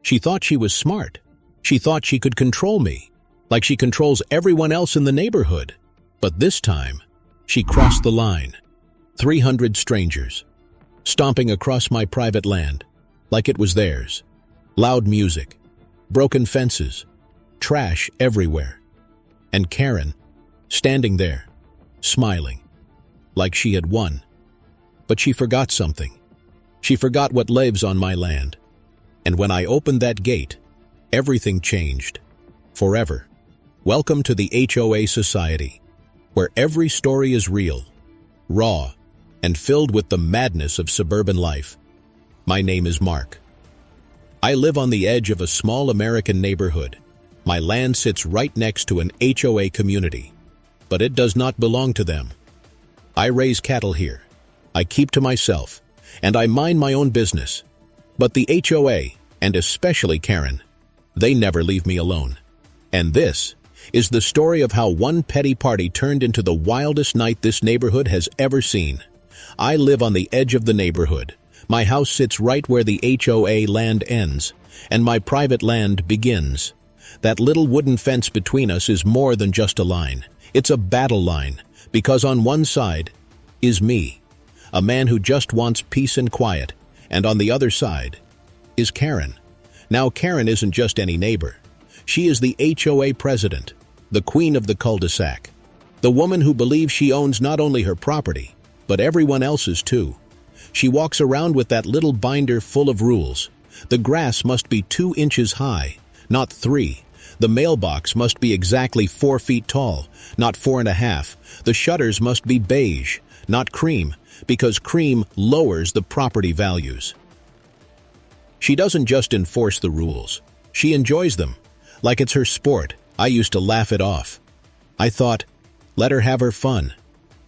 She thought she was smart. She thought she could control me, like she controls everyone else in the neighborhood. But this time, she crossed the line. 300 strangers, stomping across my private land, like it was theirs. Loud music, broken fences, trash everywhere. And Karen, standing there, smiling, like she had won. But she forgot something. She forgot what lives on my land. And when I opened that gate, everything changed. Forever. Welcome to the HOA Society, where every story is real, raw, and filled with the madness of suburban life. My name is Mark. I live on the edge of a small American neighborhood. My land sits right next to an HOA community, but it does not belong to them. I raise cattle here. I keep to myself, and I mind my own business. But the HOA, and especially Karen, they never leave me alone. And this is the story of how one petty party turned into the wildest night this neighborhood has ever seen. I live on the edge of the neighborhood. My house sits right where the HOA land ends, and my private land begins. That little wooden fence between us is more than just a line. It's a battle line, because on one side is me, a man who just wants peace and quiet, and on the other side is Karen. Now, Karen isn't just any neighbor. She is the HOA president, the queen of the cul-de-sac, the woman who believes she owns not only her property, but everyone else's too. She walks around with that little binder full of rules. The grass must be 2 inches high, not 3. The mailbox must be exactly 4 feet tall, not 4.5. The shutters must be beige, not cream, because cream lowers the property values. She doesn't just enforce the rules. She enjoys them, like it's her sport. I used to laugh it off. I thought, let her have her fun.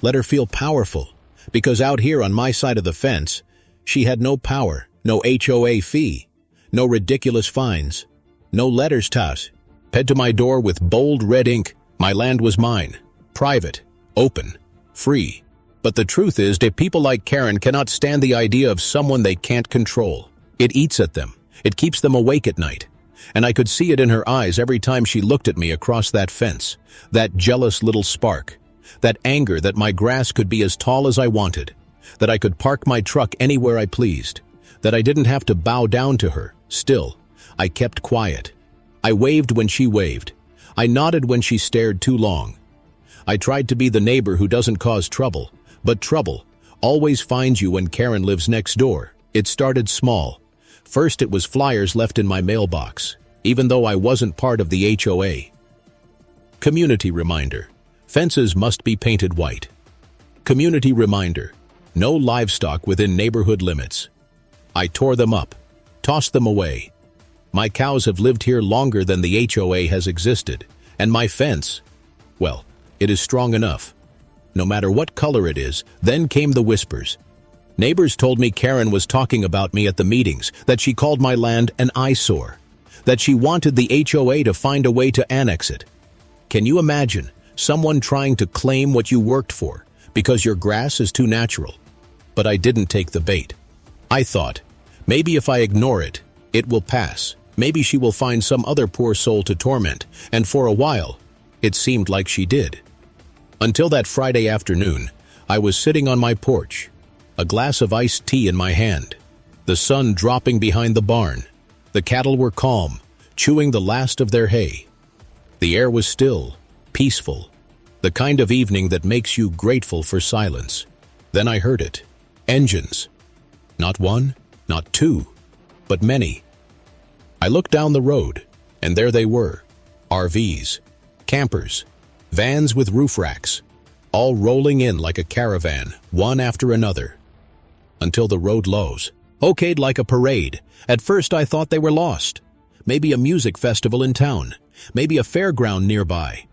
Let her feel powerful. Because out here on my side of the fence, she had no power, no HOA fee, no ridiculous fines, no letters tossed to my door with bold red ink. My land was mine, private, open, free. But the truth is that people like Karen cannot stand the idea of someone they can't control. It eats at them. It keeps them awake at night. And I could see it in her eyes every time she looked at me across that fence, that jealous little spark, that anger that my grass could be as tall as I wanted, that I could park my truck anywhere I pleased, that I didn't have to bow down to her. Still, I kept quiet. I waved when she waved. I nodded when she stared too long. I tried to be the neighbor who doesn't cause trouble, but trouble always finds you when Karen lives next door. It started small. First, it was flyers left in my mailbox, even though I wasn't part of the HOA. Community reminder. Fences must be painted white. Community reminder. No livestock within neighborhood limits. I tore them up, tossed them away. My cows have lived here longer than the HOA has existed, and my fence, well, it is strong enough. No matter what color it is. Then came the whispers. Neighbors told me Karen was talking about me at the meetings, that she called my land an eyesore, that she wanted the HOA to find a way to annex it. Can you imagine someone trying to claim what you worked for because your grass is too natural? But I didn't take the bait. I thought, maybe if I ignore it, it will pass. Maybe she will find some other poor soul to torment, and for a while, it seemed like she did. Until that Friday afternoon, I was sitting on my porch, a glass of iced tea in my hand, the sun dropping behind the barn. The cattle were calm, chewing the last of their hay. The air was still, peaceful, the kind of evening that makes you grateful for silence. Then I heard it. Engines. Not one, not two, but many. I looked down the road, and there they were. RVs, campers, vans with roof racks, all rolling in like a caravan, one after another, until the road lows. Okayed like a parade. At first I thought they were lost. Maybe a music festival in town. Maybe a fairground nearby.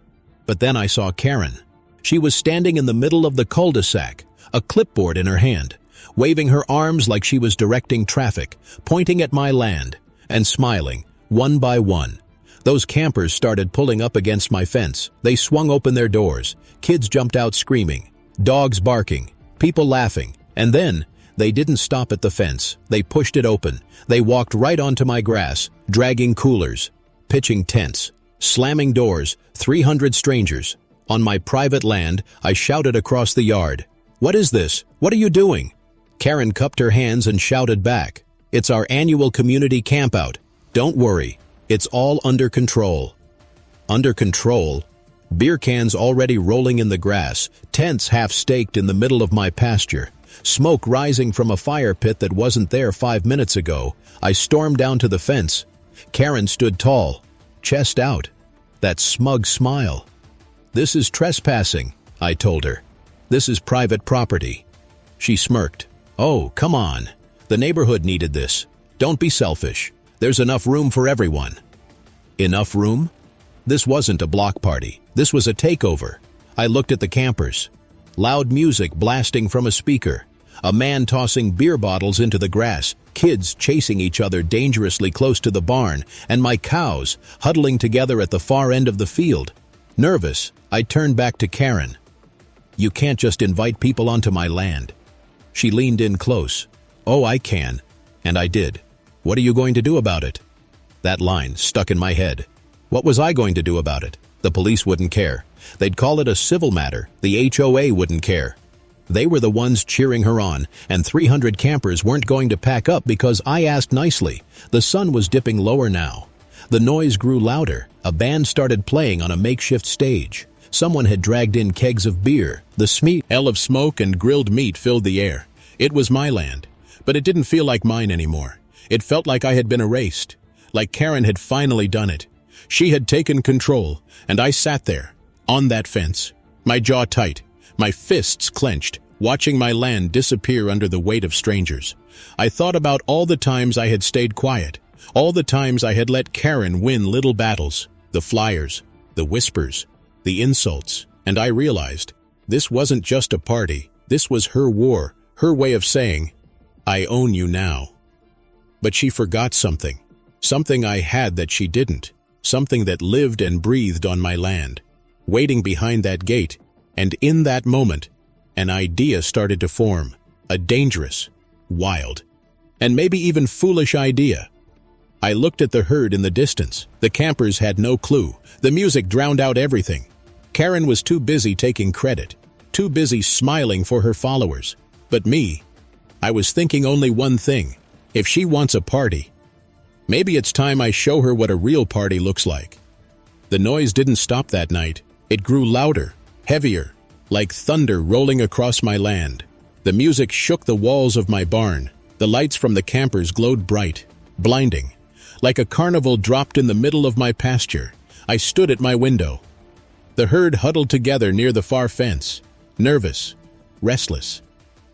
But then I saw Karen. She was standing in the middle of the cul-de-sac, a clipboard in her hand, waving her arms like she was directing traffic, pointing at my land, and smiling, one by one. Those campers started pulling up against my fence. They swung open their doors. Kids jumped out screaming, dogs barking, people laughing, and then They didn't stop at the fence. They pushed it open. They walked right onto my grass, dragging coolers, pitching tents, slamming doors. 300 strangers. On my private land, I shouted across the yard. "What is this? What are you doing?" Karen cupped her hands and shouted back. "It's our annual community campout. Don't worry. It's all under control." Under control? Beer cans already rolling in the grass, tents half-staked in the middle of my pasture, smoke rising from a fire pit that wasn't there 5 minutes ago. I stormed down to the fence. Karen stood tall, chest out, that smug smile. "This is trespassing," I told her. "This is private property." She smirked. "Oh, come on. The neighborhood needed this. Don't be selfish. There's enough room for everyone." Enough room? This wasn't a block party. This was a takeover. I looked at the campers. Loud music blasting from a speaker. A man tossing beer bottles into the grass. Kids chasing each other dangerously close to the barn. And my cows huddling together at the far end of the field. Nervous, I turned back to Karen. "You can't just invite people onto my land." She leaned in close. "Oh, I can." And I did. "What are you going to do about it?" That line stuck in my head. What was I going to do about it? The police wouldn't care. They'd call it a civil matter. The HOA wouldn't care. They were the ones cheering her on, and 300 campers weren't going to pack up because I asked nicely. The sun was dipping lower now. The noise grew louder. A band started playing on a makeshift stage. Someone had dragged in kegs of beer. The smell of smoke and grilled meat filled the air. It was my land, but it didn't feel like mine anymore. It felt like I had been erased, like Karen had finally done it. She had taken control, and I sat there, on that fence, my jaw tight, my fists clenched, watching my land disappear under the weight of strangers. I thought about all the times I had stayed quiet, all the times I had let Karen win little battles, the flyers, the whispers, the insults, and I realized this wasn't just a party. This was her war, her way of saying, "I own you now." But she forgot something. Something I had that she didn't. Something that lived and breathed on my land. Waiting behind that gate, and in that moment, an idea started to form. A dangerous, wild, and maybe even foolish idea. I looked at the herd in the distance. The campers had no clue. The music drowned out everything. Karen was too busy taking credit, too busy smiling for her followers. But me, I was thinking only one thing. If she wants a party, maybe it's time I show her what a real party looks like. The noise didn't stop that night. It grew louder, heavier, like thunder rolling across my land. The music shook the walls of my barn. The lights from the campers glowed bright, blinding. Like a carnival dropped in the middle of my pasture, I stood at my window. The herd huddled together near the far fence, nervous, restless.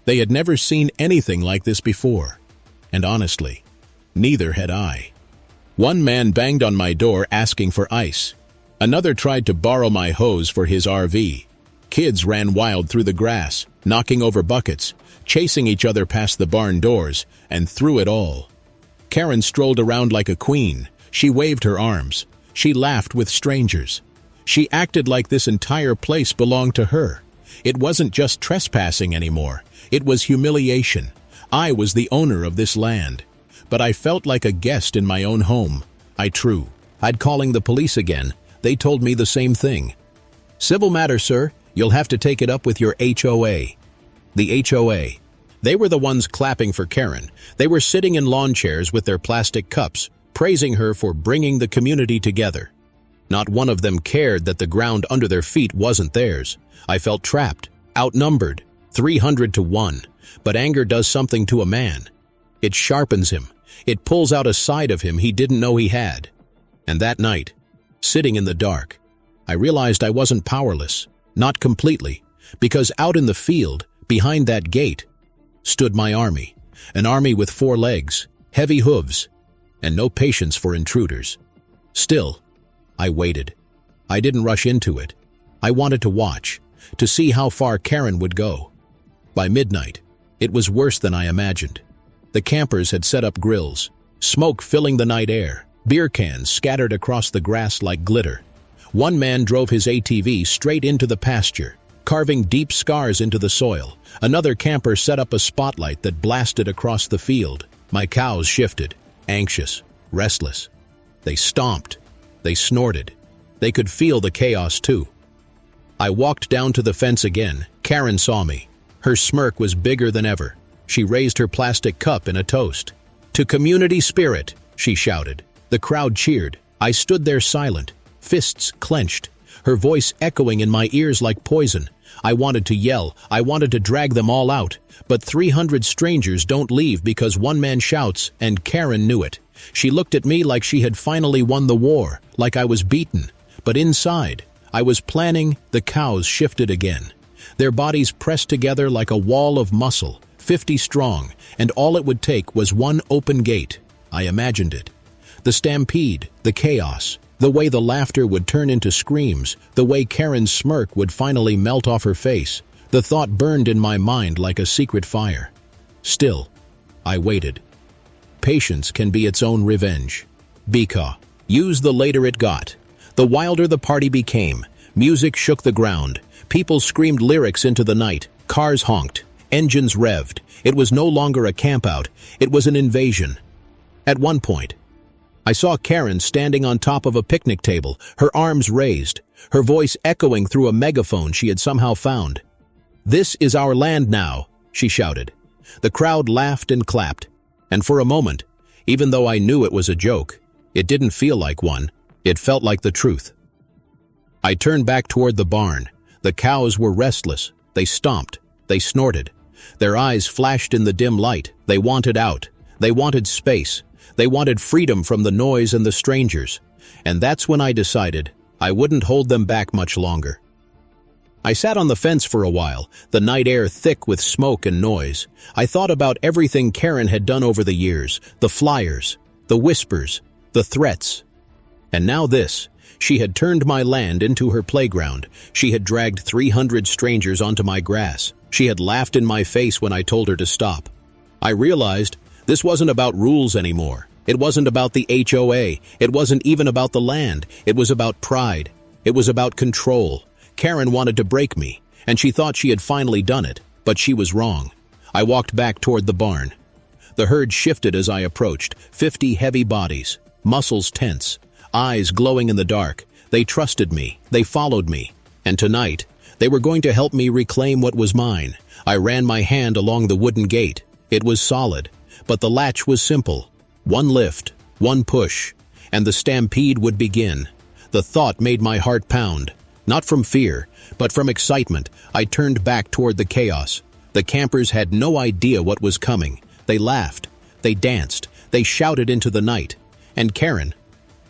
They had never seen anything like this before. And honestly, neither had I. One man banged on my door asking for ice. Another tried to borrow my hose for his RV. Kids ran wild through the grass, knocking over buckets, chasing each other past the barn doors, and through it all. Karen strolled around like a queen. She waved her arms. She laughed with strangers. She acted like this entire place belonged to her. It wasn't just trespassing anymore. It was humiliation. I was the owner of this land. But I felt like a guest in my own home. I'd calling the police again. They told me the same thing. "Civil matter, sir. You'll have to take it up with your HOA." The HOA. They were the ones clapping for Karen. They were sitting in lawn chairs with their plastic cups, praising her for bringing the community together. Not one of them cared that the ground under their feet wasn't theirs. I felt trapped, outnumbered, 300 to 1. But anger does something to a man. It sharpens him. It pulls out a side of him he didn't know he had. And that night, sitting in the dark, I realized I wasn't powerless. Not completely, because out in the field, behind that gate, stood my army. An army with 4 legs, heavy hooves, and no patience for intruders. Still, I waited. I didn't rush into it. I wanted to watch, to see how far Karen would go. By midnight, it was worse than I imagined. The campers had set up grills, smoke filling the night air, beer cans scattered across the grass like glitter. One man drove his ATV straight into the pasture, carving deep scars into the soil. Another camper set up a spotlight that blasted across the field. My cows shifted, anxious, restless. They stomped. They snorted. They could feel the chaos too. I walked down to the fence again. Karen saw me. Her smirk was bigger than ever. She raised her plastic cup in a toast. "To community spirit," she shouted. The crowd cheered. I stood there silent, fists clenched, her voice echoing in my ears like poison. I wanted to yell. I wanted to drag them all out. But 300 strangers don't leave because one man shouts, and Karen knew it. She looked at me like she had finally won the war, like I was beaten. But inside, I was planning. The cows shifted again. Their bodies pressed together like a wall of muscle, 50 strong, and all it would take was one open gate. I imagined it. The stampede, the chaos, the way the laughter would turn into screams, the way Karen's smirk would finally melt off her face. The thought burned in my mind like a secret fire. Still, I waited. Patience can be its own revenge. Bika. Use the later it got. The wilder the party became. Music shook the ground. People screamed lyrics into the night. Cars honked. Engines revved. It was no longer a campout. It was an invasion. At one point, I saw Karen standing on top of a picnic table, her arms raised, her voice echoing through a megaphone she had somehow found. "This is our land now," she shouted. The crowd laughed and clapped, and for a moment, even though I knew it was a joke, it didn't feel like one. It felt like the truth. I turned back toward the barn. The cows were restless. They stomped. They snorted. Their eyes flashed in the dim light. They wanted out. They wanted space. They wanted freedom from the noise and the strangers. And that's when I decided I wouldn't hold them back much longer. I sat on the fence for a while, the night air thick with smoke and noise. I thought about everything Karen had done over the years, the flyers, the whispers, the threats. And now this. She had turned my land into her playground. She had dragged 300 strangers onto my grass. She had laughed in my face when I told her to stop. I realized this wasn't about rules anymore. It wasn't about the HOA. It wasn't even about the land. It was about pride. It was about control. Karen wanted to break me, and she thought she had finally done it, but she was wrong. I walked back toward the barn. The herd shifted as I approached, 50 heavy bodies, muscles tense, eyes glowing in the dark. They trusted me. They followed me. And tonight, they were going to help me reclaim what was mine. I ran my hand along the wooden gate. It was solid, but the latch was simple. One lift, one push, and the stampede would begin. The thought made my heart pound. Not from fear, but from excitement. I turned back toward the chaos. The campers had no idea what was coming. They laughed. They danced. They shouted into the night. And Karen,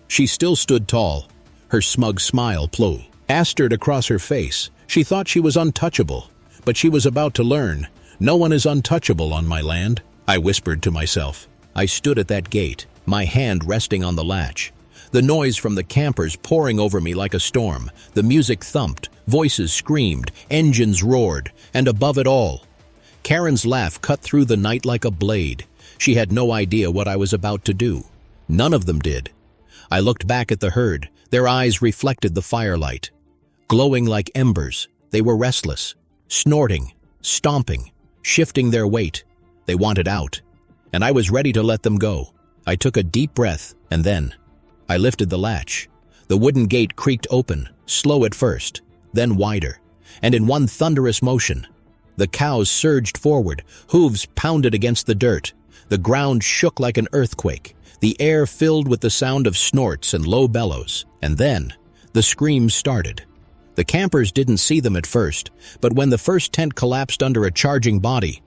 she still stood tall. Her smug smile plastered across her face. She thought she was untouchable, but she was about to learn. No one is untouchable on my land, I whispered to myself. I stood at that gate, my hand resting on the latch. The noise from the campers pouring over me like a storm. The music thumped, voices screamed, engines roared, and above it all, Karen's laugh cut through the night like a blade. She had no idea what I was about to do. None of them did. I looked back at the herd. Their eyes reflected the firelight. Glowing like embers, they were restless, snorting, stomping, shifting their weight. They wanted out, and I was ready to let them go. I took a deep breath, and then I lifted the latch. The wooden gate creaked open, slow at first, then wider, and in one thunderous motion, the cows surged forward, hooves pounded against the dirt. The ground shook like an earthquake. The air filled with the sound of snorts and low bellows. And then, the screams started. The campers didn't see them at first, but when the first tent collapsed under a charging body,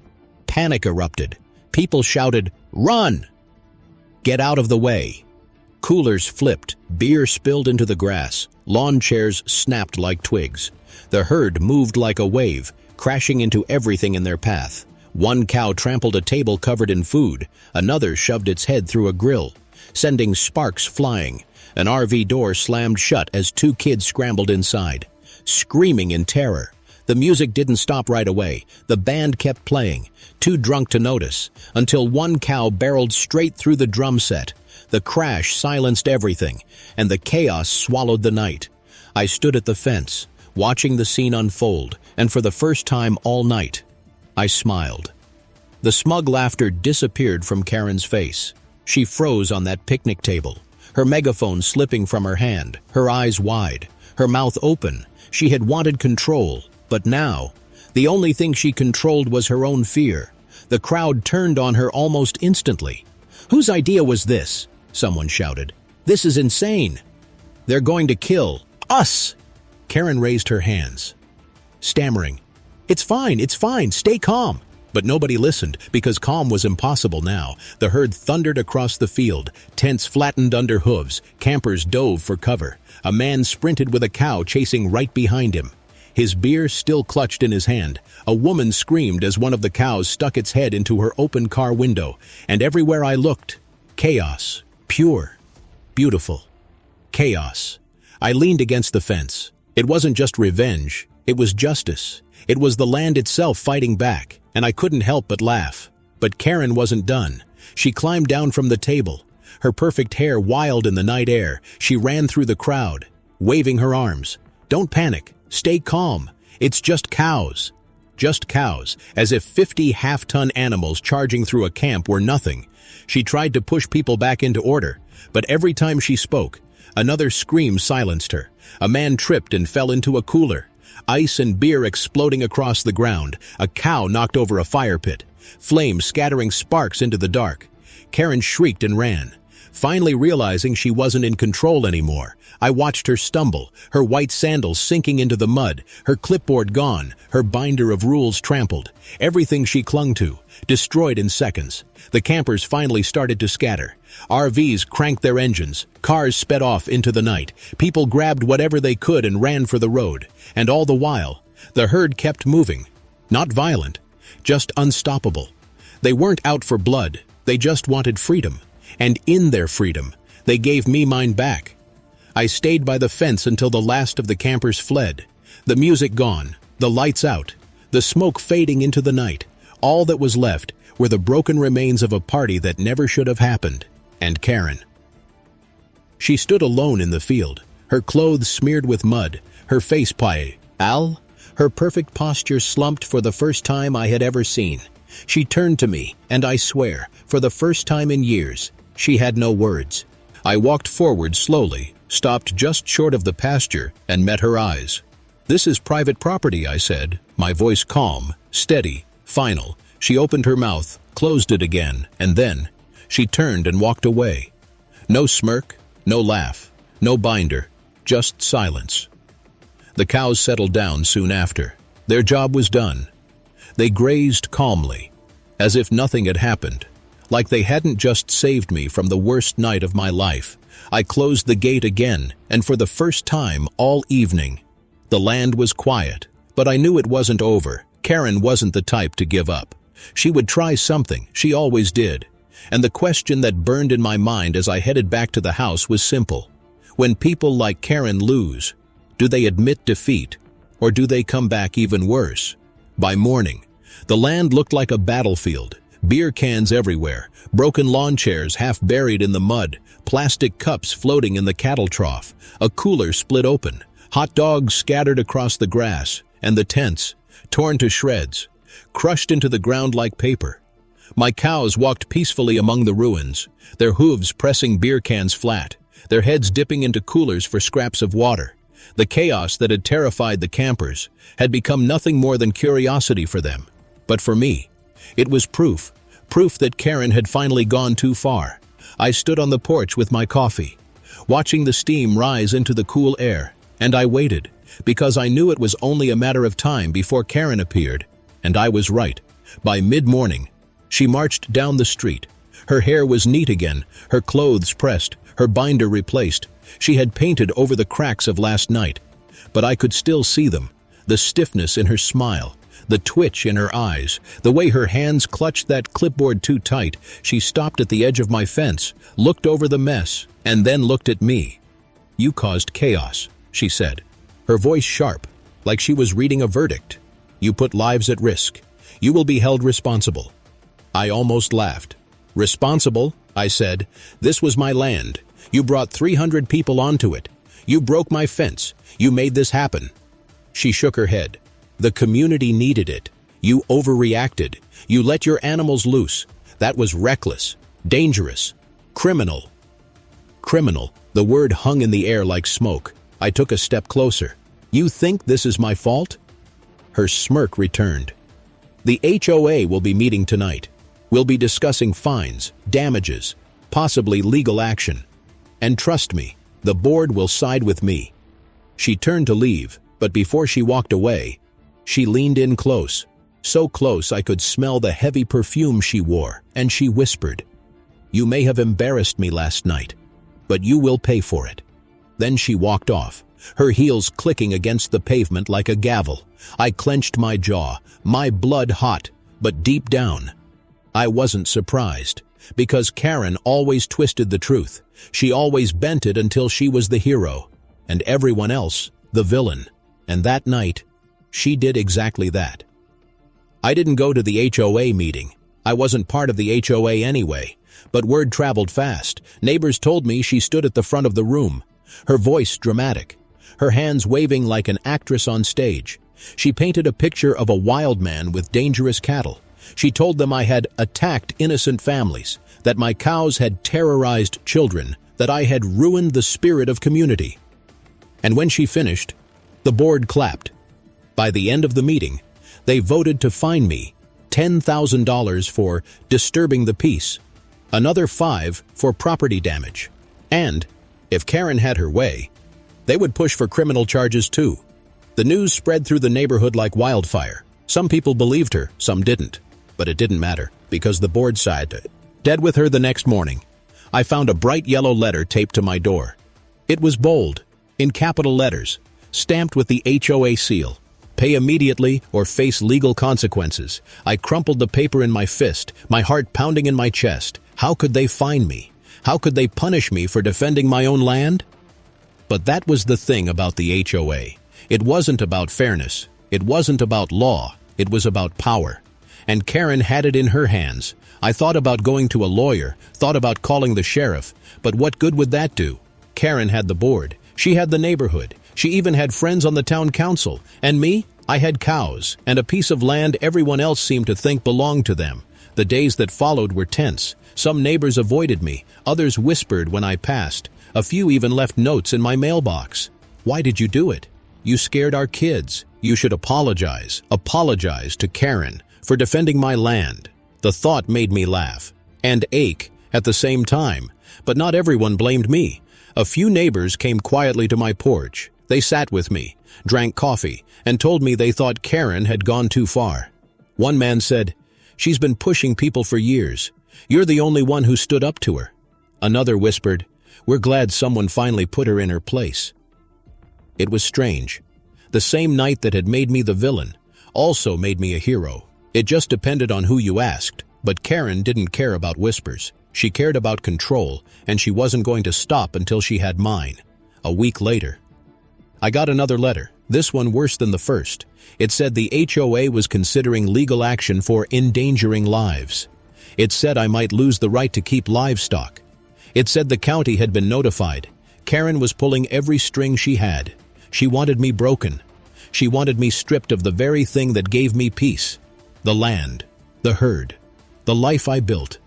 panic erupted. People shouted, "Run! Get out of the way!" Coolers flipped, beer spilled into the grass, lawn chairs snapped like twigs. The herd moved like a wave, crashing into everything in their path. One cow trampled a table covered in food. Another shoved its head through a grill, sending sparks flying. An RV door slammed shut as two kids scrambled inside, screaming in terror. The music didn't stop right away. The band kept playing, too drunk to notice, until one cow barreled straight through the drum set. The crash silenced everything, and the chaos swallowed the night. I stood at the fence, watching the scene unfold, and for the first time all night, I smiled. The smug laughter disappeared from Karen's face. She froze on that picnic table, her megaphone slipping from her hand, her eyes wide, her mouth open. She had wanted control, but now, the only thing she controlled was her own fear. The crowd turned on her almost instantly. "Whose idea was this?" someone shouted. "This is insane. They're going to kill us." Karen raised her hands, stammering, it's fine, stay calm." But nobody listened, because calm was impossible now. The herd thundered across the field, tents flattened under hooves, campers dove for cover. A man sprinted with a cow chasing right behind him, his beer still clutched in his hand. A woman screamed as one of the cows stuck its head into her open car window, and everywhere I looked, chaos, pure, beautiful, chaos. I leaned against the fence. It wasn't just revenge, it was justice. It was the land itself fighting back, and I couldn't help but laugh. But Karen wasn't done. She climbed down from the table, her perfect hair wild in the night air. She ran through the crowd, waving her arms. "Don't panic, stay calm. It's just cows." Just cows, as if 50 half-ton animals charging through a camp were nothing. She tried to push people back into order, but every time she spoke, another scream silenced her. A man tripped and fell into a cooler. Ice and beer exploding across the ground. A cow knocked over a fire pit, flames scattering sparks into the dark. Karen shrieked and ran, finally realizing she wasn't in control anymore. I watched her stumble, her white sandals sinking into the mud, her clipboard gone, her binder of rules trampled. Everything she clung to, destroyed in seconds. The campers finally started to scatter. RVs cranked their engines, cars sped off into the night. People grabbed whatever they could and ran for the road. And all the while, the herd kept moving. Not violent, just unstoppable. They weren't out for blood, they just wanted freedom. And in their freedom, they gave me mine back. I stayed by the fence until the last of the campers fled. The music gone, the lights out, the smoke fading into the night. All that was left were the broken remains of a party that never should have happened. And Karen. She stood alone in the field, her clothes smeared with mud, her face pale, her perfect posture slumped for the first time I had ever seen. She turned to me, and I swear, for the first time in years, she had no words. I walked forward slowly, stopped just short of the pasture, and met her eyes. "This is private property," I said, my voice calm, steady, final. She opened her mouth, closed it again, and then she turned and walked away. No smirk, no laugh, no binder, just silence. The cows settled down soon after. Their job was done. They grazed calmly, as if nothing had happened, like they hadn't just saved me from the worst night of my life. I closed the gate again, and for the first time all evening, the land was quiet. But I knew it wasn't over. Karen wasn't the type to give up. She would try something, she always did. And the question that burned in my mind as I headed back to the house was simple. When people like Karen lose, do they admit defeat, or do they come back even worse? By morning, the land looked like a battlefield. Beer cans everywhere, broken lawn chairs half buried in the mud, plastic cups floating in the cattle trough, a cooler split open, hot dogs scattered across the grass, and the tents, torn to shreds, crushed into the ground like paper. My cows walked peacefully among the ruins, their hooves pressing beer cans flat, their heads dipping into coolers for scraps of water. The chaos that had terrified the campers had become nothing more than curiosity for them. But for me, it was proof that Karen had finally gone too far. I stood on the porch with my coffee, watching the steam rise into the cool air, and I waited, because I knew it was only a matter of time before Karen appeared, and I was right. By mid-morning, she marched down the street. Her hair was neat again, her clothes pressed, her binder replaced. She had painted over the cracks of last night, but I could still see them, the stiffness in her smile, the twitch in her eyes, the way her hands clutched that clipboard too tight. She stopped at the edge of my fence, looked over the mess, and then looked at me. "You caused chaos," she said, her voice sharp, like she was reading a verdict. "You put lives at risk. You will be held responsible." I almost laughed. "Responsible?" I said. "This was my land. You brought 300 people onto it. You broke my fence. You made this happen." She shook her head. The community needed it. You overreacted. You let your animals loose. That was reckless, dangerous, criminal. Criminal. The word hung in the air like smoke. I took a step closer. You think this is my fault? Her smirk returned. The HOA will be meeting tonight. We'll be discussing fines, damages, possibly legal action. And trust me, the board will side with me. She turned to leave, but before she walked away, she leaned in close. So close I could smell the heavy perfume she wore, and she whispered, "You may have embarrassed me last night, but you will pay for it." Then she walked off, her heels clicking against the pavement like a gavel. I clenched my jaw, my blood hot, but deep down, I wasn't surprised, because Karen always twisted the truth. She always bent it until she was the hero, and everyone else, the villain. And that night, she did exactly that. I didn't go to the HOA meeting. I wasn't part of the HOA anyway, but word traveled fast. Neighbors told me she stood at the front of the room, her voice dramatic, her hands waving like an actress on stage. She painted a picture of a wild man with dangerous cattle. She told them I had attacked innocent families, that my cows had terrorized children, that I had ruined the spirit of community. And when she finished, the board clapped. By the end of the meeting, they voted to fine me $10,000 for disturbing the peace, another $5,000 for property damage. And, if Karen had her way, they would push for criminal charges too. The news spread through the neighborhood like wildfire. Some people believed her, some didn't. But it didn't matter, because the board sided. Dead with her the next morning, I found a bright yellow letter taped to my door. It was bold, in capital letters, stamped with the HOA seal. Pay immediately or face legal consequences. I crumpled the paper in my fist, my heart pounding in my chest. How could they fine me? How could they punish me for defending my own land? But that was the thing about the HOA. It wasn't about fairness. It wasn't about law. It was about power. And Karen had it in her hands. I thought about going to a lawyer, thought about calling the sheriff, but what good would that do? Karen had the board. She had the neighborhood. She even had friends on the town council. And me? I had cows, and a piece of land everyone else seemed to think belonged to them. The days that followed were tense. Some neighbors avoided me. Others whispered when I passed. A few even left notes in my mailbox. Why did you do it? You scared our kids. You should apologize. Apologize to Karen for defending my land. The thought made me laugh and ache at the same time, but not everyone blamed me. A few neighbors came quietly to my porch. They sat with me, drank coffee, and told me they thought Karen had gone too far. One man said, "She's been pushing people for years. You're the only one who stood up to her." Another whispered, "We're glad someone finally put her in her place." It was strange. The same night that had made me the villain also made me a hero. It just depended on who you asked, but Karen didn't care about whispers. She cared about control, and she wasn't going to stop until she had mine. A week later, I got another letter, this one worse than the first. It said the HOA was considering legal action for endangering lives. It said I might lose the right to keep livestock. It said the county had been notified. Karen was pulling every string she had. She wanted me broken. She wanted me stripped of the very thing that gave me peace. The land, the herd, the life I built.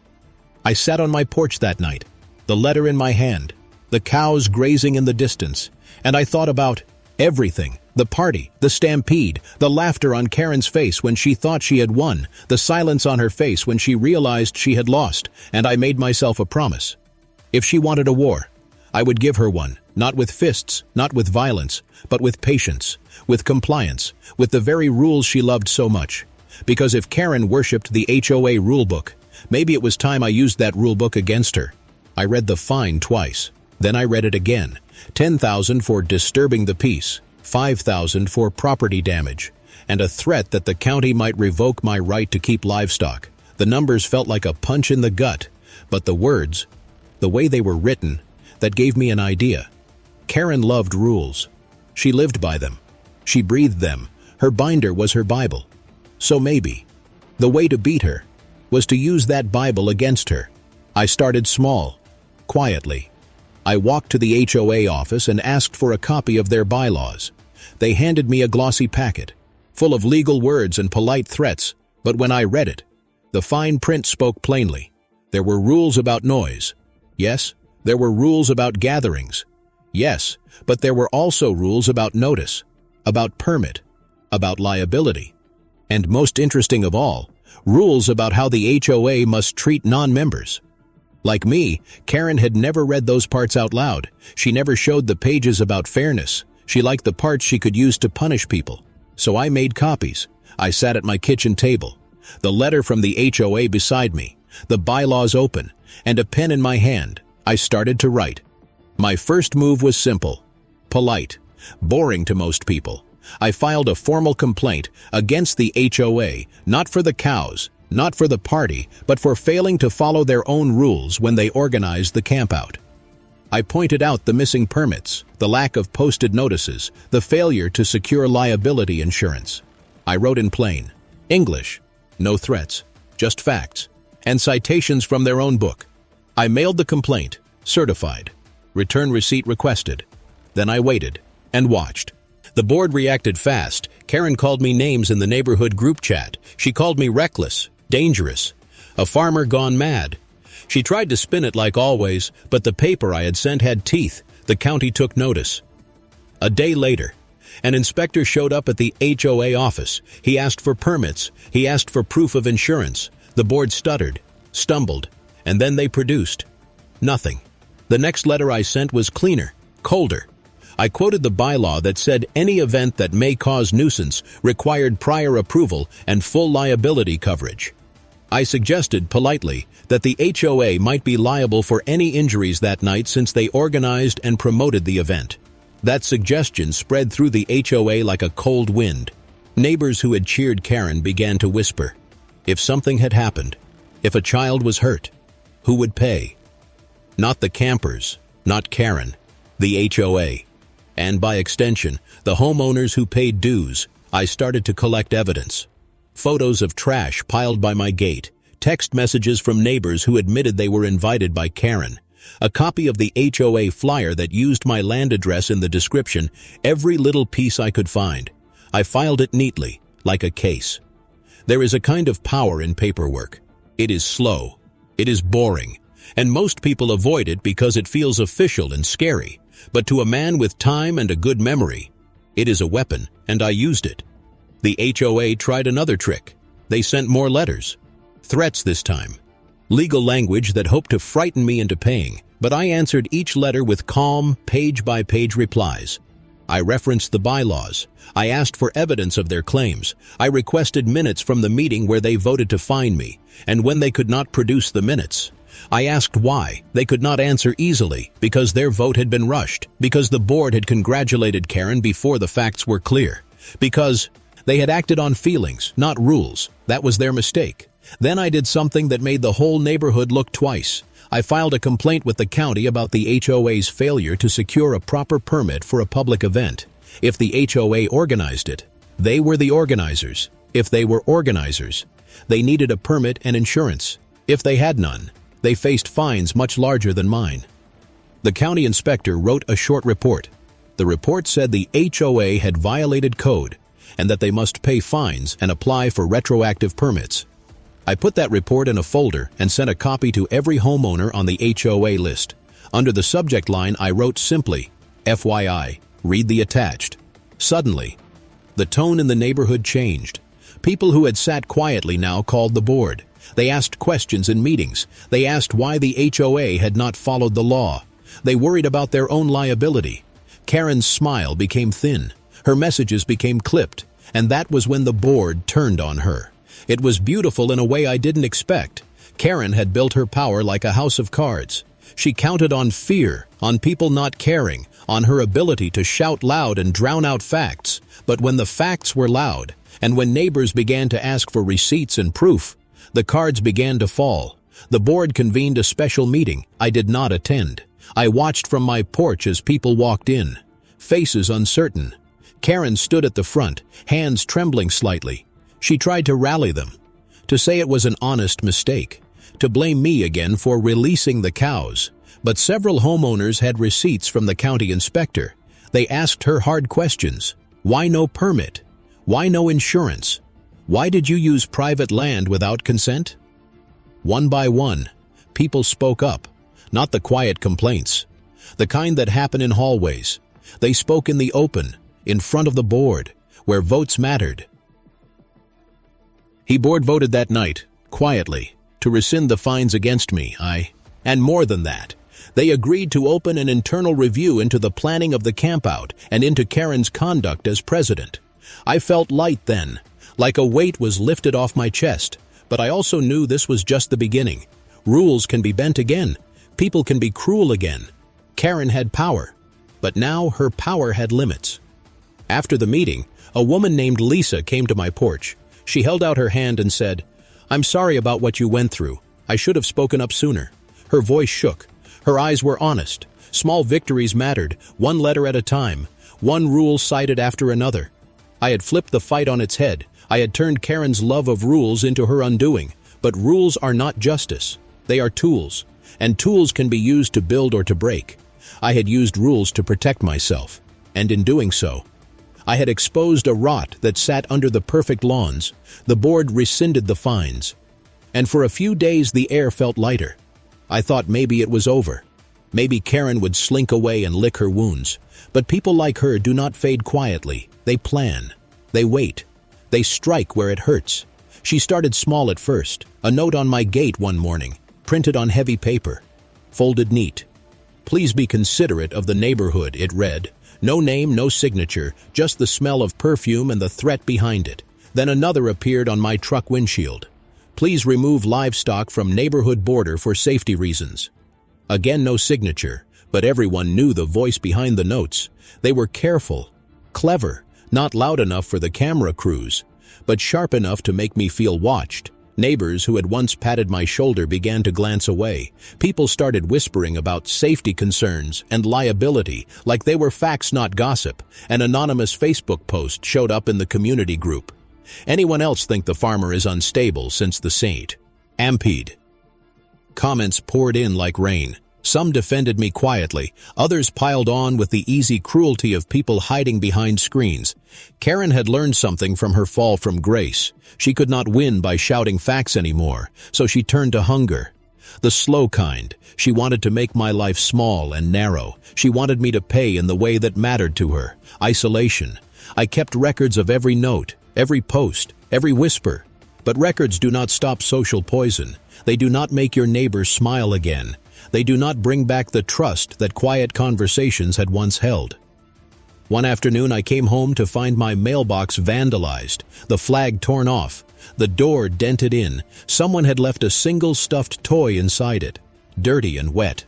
I sat on my porch that night, the letter in my hand, the cows grazing in the distance, and I thought about everything. The party, the stampede, the laughter on Karen's face when she thought she had won, the silence on her face when she realized she had lost, and I made myself a promise. If she wanted a war, I would give her one, not with fists, not with violence, but with patience, with compliance, with the very rules she loved so much. Because if Karen worshipped the HOA rulebook, maybe it was time I used that rulebook against her. I read the fine twice. Then I read it again. $10,000 for disturbing the peace, $5,000 for property damage, and a threat that the county might revoke my right to keep livestock. The numbers felt like a punch in the gut, but the words, the way they were written, that gave me an idea. Karen loved rules. She lived by them. She breathed them. Her binder was her Bible. So maybe the way to beat her was to use that Bible against her. I started small, quietly. I walked to the HOA office and asked for a copy of their bylaws. They handed me a glossy packet, full of legal words and polite threats, but when I read it, the fine print spoke plainly. There were rules about noise. Yes, there were rules about gatherings. Yes, but there were also rules about notice, about permit, about liability. And most interesting of all, rules about how the HOA must treat non-members. Like me, Karen had never read those parts out loud. She never showed the pages about fairness. She liked the parts she could use to punish people. So I made copies. I sat at my kitchen table, the letter from the HOA beside me, the bylaws open, and a pen in my hand. I started to write. My first move was simple, polite, boring to most people. I filed a formal complaint against the HOA, not for the cows, not for the party, but for failing to follow their own rules when they organized the campout. I pointed out the missing permits, the lack of posted notices, the failure to secure liability insurance. I wrote in plain English, no threats, just facts, and citations from their own book. I mailed the complaint, certified, return receipt requested. Then I waited and watched. The board reacted fast. Karen called me names in the neighborhood group chat. She called me reckless, dangerous, a farmer gone mad. She tried to spin it like always, but the paper I had sent had teeth. The county took notice. A day later, an inspector showed up at the HOA office. He asked for permits. He asked for proof of insurance. The board stuttered, stumbled, and then they produced nothing. The next letter I sent was cleaner, colder. I quoted the bylaw that said any event that may cause nuisance required prior approval and full liability coverage. I suggested politely that the HOA might be liable for any injuries that night since they organized and promoted the event. That suggestion spread through the HOA like a cold wind. Neighbors who had cheered Karen began to whisper. If something had happened, if a child was hurt, who would pay? Not the campers, not Karen, the HOA. And by extension, the homeowners who paid dues. I started to collect evidence. Photos of trash piled by my gate, text messages from neighbors who admitted they were invited by Karen, a copy of the HOA flyer that used my land address in the description, every little piece I could find. I filed it neatly, like a case. There is a kind of power in paperwork. It is slow. It is boring. And most people avoid it because it feels official and scary. But to a man with time and a good memory, it is a weapon, and I used it. The HOA tried another trick. They sent more letters. Threats this time. Legal language that hoped to frighten me into paying, but I answered each letter with calm, page-by-page replies. I referenced the bylaws. I asked for evidence of their claims. I requested minutes from the meeting where they voted to fine me, and when they could not produce the minutes, I asked why. They could not answer easily, because their vote had been rushed, because the board had congratulated Karen before the facts were clear, because they had acted on feelings, not rules. That was their mistake. Then I did something that made the whole neighborhood look twice. I filed a complaint with the county about the HOA's failure to secure a proper permit for a public event. If the HOA organized it, they were the organizers. If they were organizers, they needed a permit and insurance. If they had none, they faced fines much larger than mine. The county inspector wrote a short report. The report said the HOA had violated code and that they must pay fines and apply for retroactive permits. I put that report in a folder and sent a copy to every homeowner on the HOA list. Under the subject line, I wrote simply, FYI, read the attached. Suddenly, the tone in the neighborhood changed. People who had sat quietly now called the board. They asked questions in meetings. They asked why the HOA had not followed the law. They worried about their own liability. Karen's smile became thin. Her messages became clipped, and that was when the board turned on her. It was beautiful in a way I didn't expect. Karen had built her power like a house of cards. She counted on fear, on people not caring, on her ability to shout loud and drown out facts. But when the facts were loud, and when neighbors began to ask for receipts and proof, the cards began to fall. The board convened a special meeting. I did not attend. I watched from my porch as people walked in, faces uncertain. Karen stood at the front, hands trembling slightly. She tried to rally them, to say it was an honest mistake, to blame me again for releasing the cows. But several homeowners had receipts from the county inspector. They asked her hard questions. Why no permit? Why no insurance? Why did you use private land without consent? One by one, people spoke up, not the quiet complaints, the kind that happen in hallways. They spoke in the open, in front of the board, where votes mattered. He board voted that night, quietly, to rescind the fines against me. And more than that, they agreed to open an internal review into the planning of the campout and into Karen's conduct as president. I felt light then, like a weight was lifted off my chest, but I also knew this was just the beginning. Rules can be bent again. People can be cruel again. Karen had power, but now her power had limits. After the meeting, a woman named Lisa came to my porch. She held out her hand and said, "I'm sorry about what you went through. I should have spoken up sooner." Her voice shook. Her eyes were honest. Small victories mattered, one letter at a time, one rule cited after another. I had flipped the fight on its head. I had turned Karen's love of rules into her undoing. But rules are not justice. They are tools, and tools can be used to build or to break. I had used rules to protect myself, and in doing so, I had exposed a rot that sat under the perfect lawns. The board rescinded the fines, and for a few days the air felt lighter. I thought maybe it was over. Maybe Karen would slink away and lick her wounds. But people like her do not fade quietly. They plan. They wait. They strike where it hurts. She started small at first. A note on my gate one morning, printed on heavy paper, folded neat. "Please be considerate of the neighborhood," it read. No name, no signature, just the smell of perfume and the threat behind it. Then another appeared on my truck windshield. "Please remove livestock from neighborhood border for safety reasons." Again, no signature, but everyone knew the voice behind the notes. They were careful, clever, not loud enough for the camera crews, but sharp enough to make me feel watched. Neighbors who had once patted my shoulder began to glance away. People started whispering about safety concerns and liability, like they were facts, not gossip. An anonymous Facebook post showed up in the community group. "Anyone else think the farmer is unstable since the saint? Ampede." Comments poured in like rain. Some defended me quietly. Others piled on with the easy cruelty of people hiding behind screens. Karen had learned something from her fall from grace. She could not win by shouting facts anymore, so she turned to hunger. The slow kind. She wanted to make my life small and narrow. She wanted me to pay in the way that mattered to her. Isolation. I kept records of every note, every post, every whisper. But records do not stop social poison. They do not make your neighbors smile again. They do not bring back the trust that quiet conversations had once held. One afternoon I came home to find my mailbox vandalized, the flag torn off, the door dented in. Someone had left a single stuffed toy inside it, dirty and wet.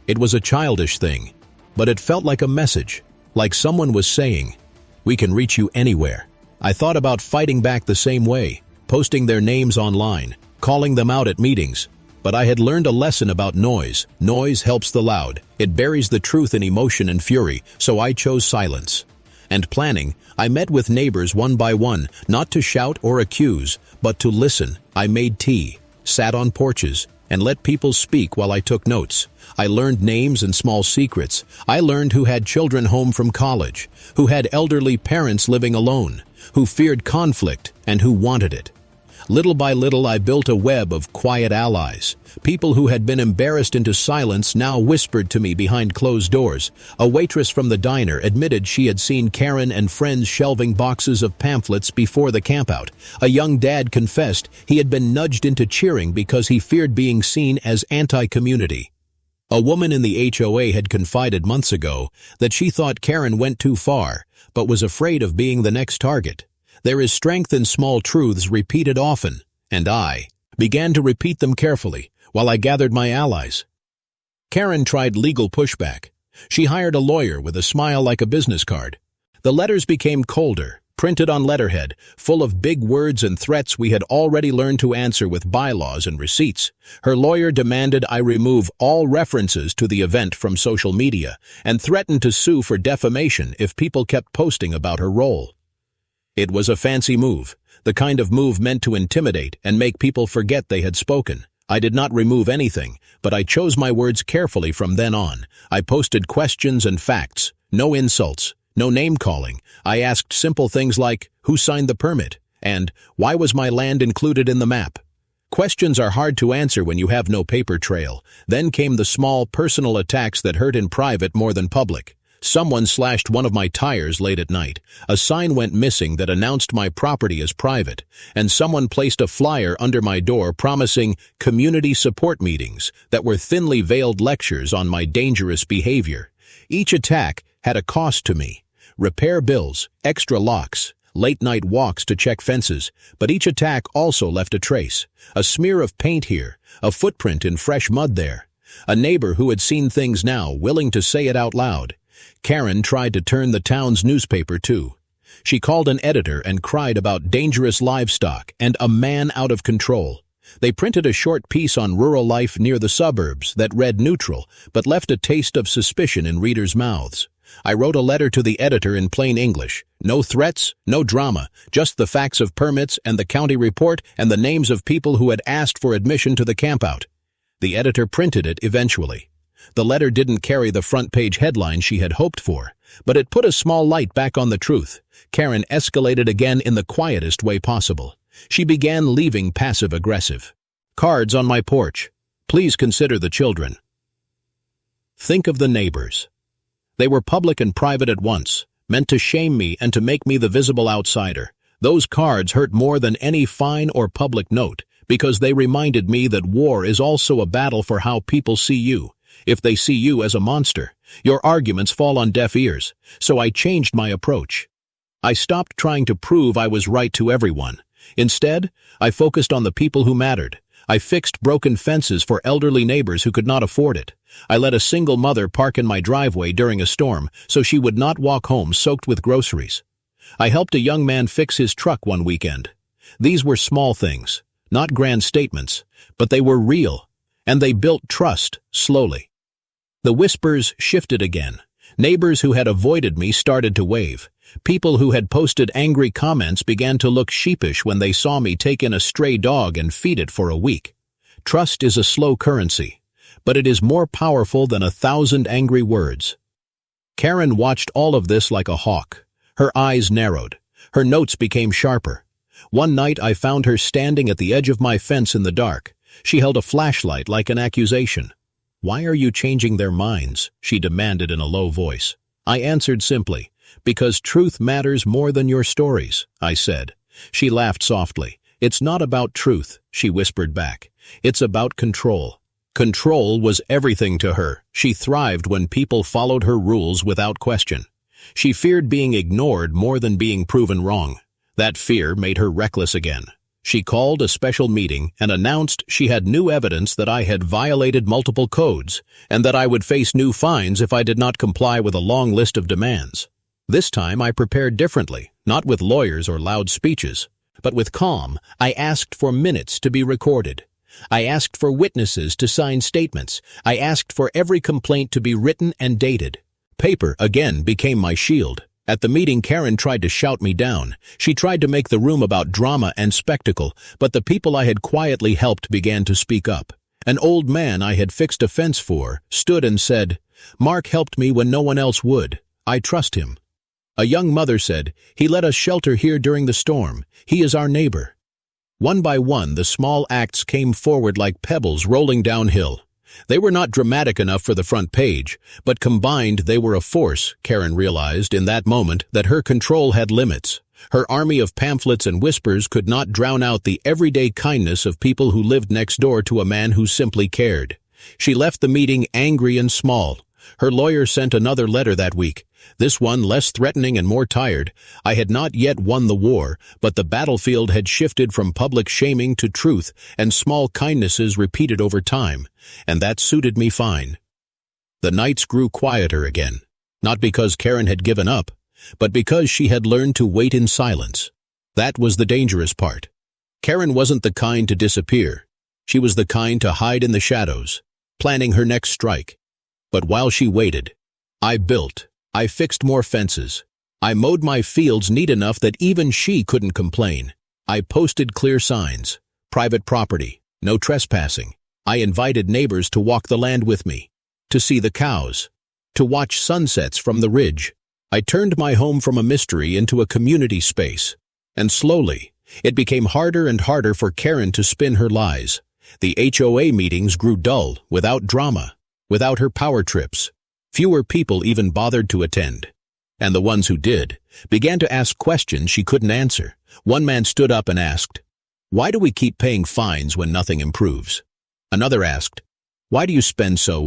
It was a childish thing, but it felt like a message, like someone was saying, "We can reach you anywhere." I thought about fighting back the same way, posting their names online, calling them out at meetings. But I had learned a lesson about noise. Noise helps the loud. It buries the truth in emotion and fury, so I chose silence. And planning, I met with neighbors one by one, not to shout or accuse, but to listen. I made tea, sat on porches, and let people speak while I took notes. I learned names and small secrets. I learned who had children home from college, who had elderly parents living alone, who feared conflict and who wanted it. Little by little, I built a web of quiet allies. People who had been embarrassed into silence now whispered to me behind closed doors. A waitress from the diner admitted she had seen Karen and friends shelving boxes of pamphlets before the campout. A young dad confessed he had been nudged into cheering because he feared being seen as anti-community. A woman in the HOA had confided months ago that she thought Karen went too far, but was afraid of being the next target. There is strength in small truths repeated often, and I began to repeat them carefully while I gathered my allies. Karen tried legal pushback. She hired a lawyer with a smile like a business card. The letters became colder, printed on letterhead, full of big words and threats we had already learned to answer with bylaws and receipts. Her lawyer demanded I remove all references to the event from social media and threatened to sue for defamation if people kept posting about her role. It was a fancy move, the kind of move meant to intimidate and make people forget they had spoken. I did not remove anything, but I chose my words carefully from then on. I posted questions and facts, no insults, No name-calling. I asked simple things like, who signed the permit? And why was my land included in the map? Questions are hard to answer when you have no paper trail. Then came the small, personal attacks that hurt in private more than public. Someone slashed one of my tires late at night. A sign went missing that announced my property as private. And someone placed a flyer under my door promising community support meetings that were thinly veiled lectures on my dangerous behavior. Each attack had a cost to me. Repair bills, extra locks, late-night walks to check fences, but each attack also left a trace. A smear of paint here, a footprint in fresh mud there. A neighbor who had seen things now, willing to say it out loud. Karen tried to turn the town's newspaper too. She called an editor and cried about dangerous livestock and a man out of control. They printed a short piece on rural life near the suburbs that read neutral, but left a taste of suspicion in readers' mouths. I wrote a letter to the editor in plain English. No threats, no drama, just the facts of permits and the county report and the names of people who had asked for admission to the campout. The editor printed it eventually. The letter didn't carry the front-page headline she had hoped for, but it put a small light back on the truth. Karen escalated again in the quietest way possible. She began leaving passive-aggressive. Cards on my porch. Please consider the children. Think of the neighbors. They were public and private at once, meant to shame me and to make me the visible outsider. Those cards hurt more than any fine or public note, because they reminded me that war is also a battle for how people see you. If they see you as a monster, your arguments fall on deaf ears, so I changed my approach. I stopped trying to prove I was right to everyone. Instead, I focused on the people who mattered. I fixed broken fences for elderly neighbors who could not afford it. I let a single mother park in my driveway during a storm so she would not walk home soaked with groceries. I helped a young man fix his truck one weekend. These were small things, not grand statements, but they were real, and they built trust slowly. The whispers shifted again. Neighbors who had avoided me started to wave. People who had posted angry comments began to look sheepish when they saw me take in a stray dog and feed it for a week. Trust is a slow currency, but it is more powerful than 1,000 angry words. Karen watched all of this like a hawk. Her eyes narrowed. Her notes became sharper. One night I found her standing at the edge of my fence in the dark. She held a flashlight like an accusation. "Why are you changing their minds?" she demanded in a low voice. I answered simply, "Because truth matters more than your stories," I said. She laughed softly. "It's not about truth," she whispered back. "It's about control." Control was everything to her. She thrived when people followed her rules without question. She feared being ignored more than being proven wrong. That fear made her reckless again. She called a special meeting and announced she had new evidence that I had violated multiple codes and that I would face new fines if I did not comply with a long list of demands. This time I prepared differently, not with lawyers or loud speeches, but with calm. I asked for minutes to be recorded. I asked for witnesses to sign statements. I asked for every complaint to be written and dated. Paper, again, became my shield. At the meeting, Karen tried to shout me down. She tried to make the room about drama and spectacle, but the people I had quietly helped began to speak up. An old man I had fixed a fence for stood and said, "Mark helped me when no one else would. I trust him." A young mother said, "He let us shelter here during the storm. He is our neighbor." One by one, the small acts came forward like pebbles rolling downhill. They were not dramatic enough for the front page, but combined they were a force. Karen realized in that moment that her control had limits. Her army of pamphlets and whispers could not drown out the everyday kindness of people who lived next door to a man who simply cared. She left the meeting angry and small. Her lawyer sent another letter that week, this one less threatening and more tired. I had not yet won the war, but the battlefield had shifted from public shaming to truth and small kindnesses repeated over time, and that suited me fine. The nights grew quieter again, not because Karen had given up, but because she had learned to wait in silence. That was the dangerous part. Karen wasn't the kind to disappear. She was the kind to hide in the shadows, planning her next strike. But while she waited, I built. I fixed more fences. I mowed my fields neat enough that even she couldn't complain. I posted clear signs. Private property. No trespassing. I invited neighbors to walk the land with me. To see the cows. To watch sunsets from the ridge. I turned my home from a mystery into a community space, and slowly, it became harder and harder for Karen to spin her lies. The HOA meetings grew dull, without drama, without her power trips. Fewer people even bothered to attend. And the ones who did began to ask questions she couldn't answer. One man stood up and asked, "Why do we keep paying fines when nothing improves?" Another asked, "Why do you spend so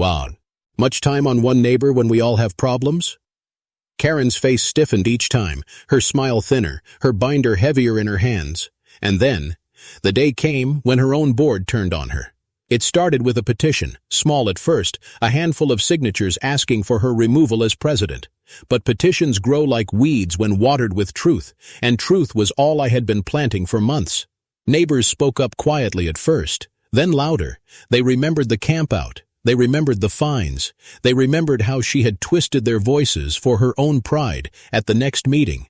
much time on one neighbor when we all have problems?" Karen's face stiffened each time, her smile thinner, her binder heavier in her hands. And then, the day came when her own board turned on her. It started with a petition, small at first, a handful of signatures asking for her removal as president. But petitions grow like weeds when watered with truth, and truth was all I had been planting for months. Neighbors spoke up quietly at first, then louder. They remembered the campout. They remembered the fines. They remembered how she had twisted their voices for her own pride at the next meeting.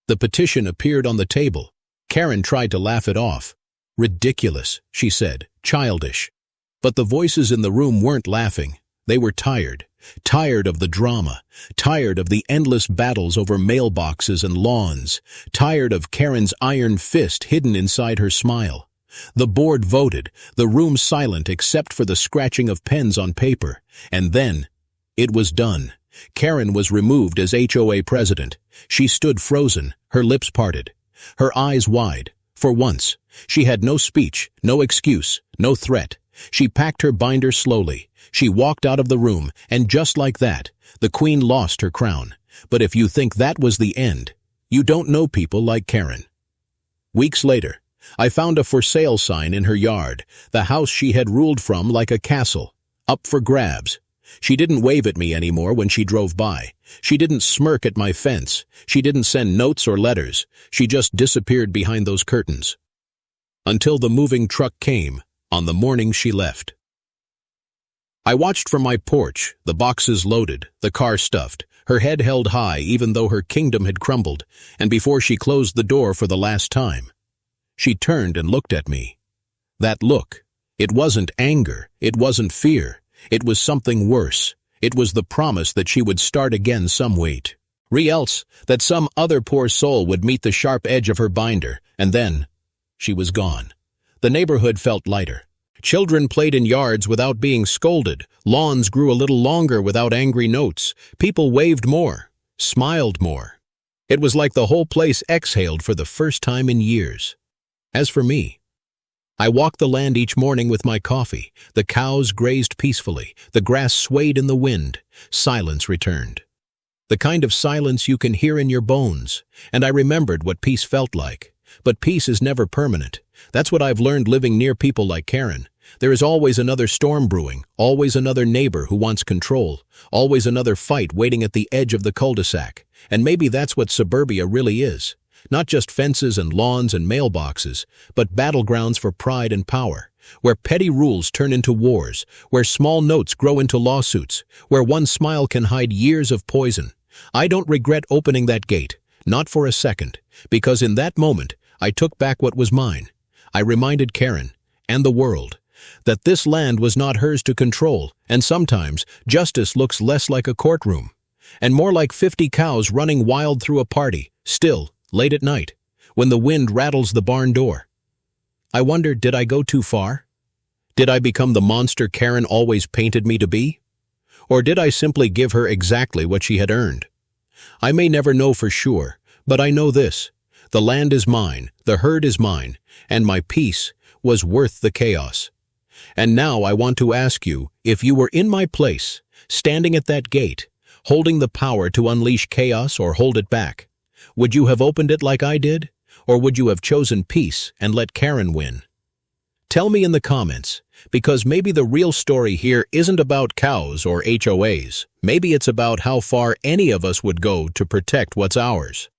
The petition appeared on the table. Karen tried to laugh it off. "Ridiculous," she said, "childish." But the voices in the room weren't laughing. They were tired. Tired of the drama. Tired of the endless battles over mailboxes and lawns. Tired of Karen's iron fist hidden inside her smile. The board voted, the room silent except for the scratching of pens on paper. And then, it was done. Karen was removed as HOA president. She stood frozen, her lips parted, her eyes wide. For once, she had no speech, no excuse, no threat. She packed her binder slowly. She walked out of the room, and just like that, the queen lost her crown. But if you think that was the end, you don't know people like Karen. Weeks later, I found a for sale sign in her yard, the house she had ruled from like a castle, up for grabs. She didn't wave at me anymore when she drove by. She didn't smirk at my fence. She didn't send notes or letters. She just disappeared behind those curtains. Until the moving truck came, on the morning she left. I watched from my porch, the boxes loaded, the car stuffed, her head held high even though her kingdom had crumbled, and before she closed the door for the last time, she turned and looked at me. That look, it wasn't anger, it wasn't fear, it was something worse. It was the promise that she would start again some wait. Else, that some other poor soul would meet the sharp edge of her binder, and then, she was gone. The neighborhood felt lighter. Children played in yards without being scolded. Lawns grew a little longer without angry notes. People waved more, smiled more. It was like the whole place exhaled for the first time in years. As for me, I walked the land each morning with my coffee. The cows grazed peacefully. The grass swayed in the wind. Silence returned. The kind of silence you can hear in your bones. And I remembered what peace felt like. But peace is never permanent. That's what I've learned living near people like Karen. There is always another storm brewing, always another neighbor who wants control, always another fight waiting at the edge of the cul-de-sac. And maybe that's what suburbia really is. Not just fences and lawns and mailboxes, but battlegrounds for pride and power, where petty rules turn into wars, where small notes grow into lawsuits, where one smile can hide years of poison. I don't regret opening that gate, not for a second, because in that moment, I took back what was mine. I reminded Karen, and the world, that this land was not hers to control, and sometimes justice looks less like a courtroom, and more like 50 cows running wild through a party, still, late at night, when the wind rattles the barn door. I wondered, did I go too far? Did I become the monster Karen always painted me to be? Or did I simply give her exactly what she had earned? I may never know for sure, but I know this. The land is mine, the herd is mine, and my peace was worth the chaos. And now I want to ask you, if you were in my place, standing at that gate, holding the power to unleash chaos or hold it back, would you have opened it like I did? Or would you have chosen peace and let Karen win? Tell me in the comments, because maybe the real story here isn't about cows or HOAs. Maybe it's about how far any of us would go to protect what's ours.